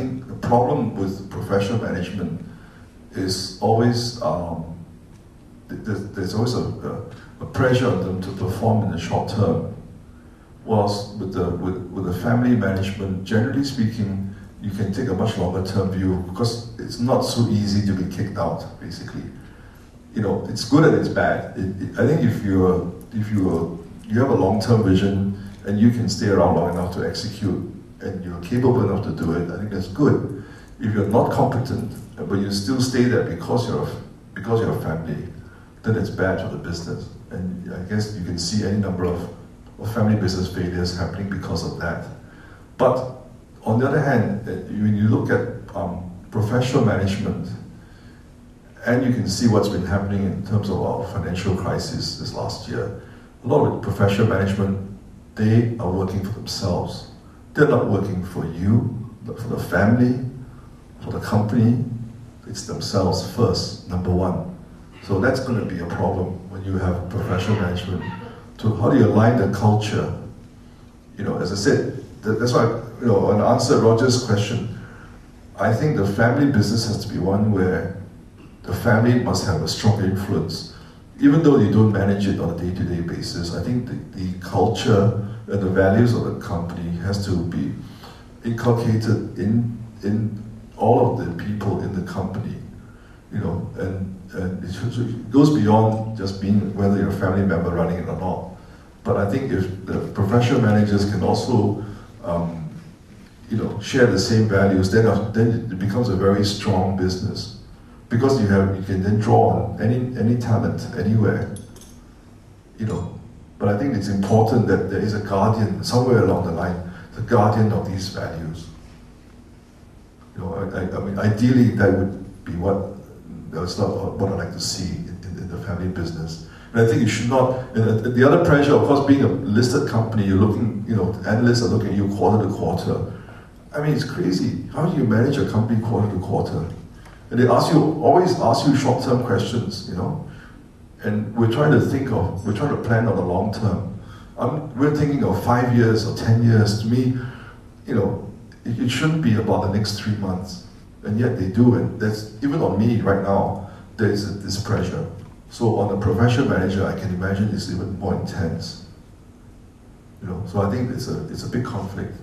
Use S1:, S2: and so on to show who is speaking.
S1: think the problem with professional management is always there's always a pressure on them to perform in the short term. Whilst with the family management, generally speaking, you can take a much longer term view because it's not so easy to be kicked out. Basically, it's good and it's bad. I think if you have a long term vision and you can stay around long enough to execute and you're capable enough to do it, I think that's good. If you're not competent but you still stay there because you're a family, then it's bad for the business. And I guess you can see any number of family business failures happening because of that. But on the other hand, when you look at professional management, and you can see what's been happening in terms of our financial crisis this last year, a lot of professional management, they are working for themselves. They're not working for you, but for the family, for the company. It's themselves first, number one. So that's going to be a problem when you have professional management. So how do you align the culture? As I said, that's why, in answer to Roger's question, I think the family business has to be one where the family must have a strong influence. Even though you don't manage it on a day-to-day basis, I think the culture and the values of the company has to be inculcated in all of the people in the company, and it goes beyond just being whether you're a family member running it or not. But I think if the professional managers can also, share the same values, then it becomes a very strong business, because you can then draw on any talent anywhere, But I think it's important that there is a guardian somewhere along the line, the guardian of these values. I mean, ideally that would be that's not what I'd like to see in the family business. And I think you should not. And the other pressure, of course, being a listed company, you're looking, analysts are looking at you quarter to quarter. I mean, it's crazy. How do you manage a company quarter to quarter? And they always ask you short-term questions, And we're trying to plan on the long term. We're thinking of 5 years or 10 years. To me, it shouldn't be about the next 3 months. And yet they do it. That's even on me right now. There's this pressure. So on a professional manager, I can imagine it's even more intense. So I think it's a big conflict.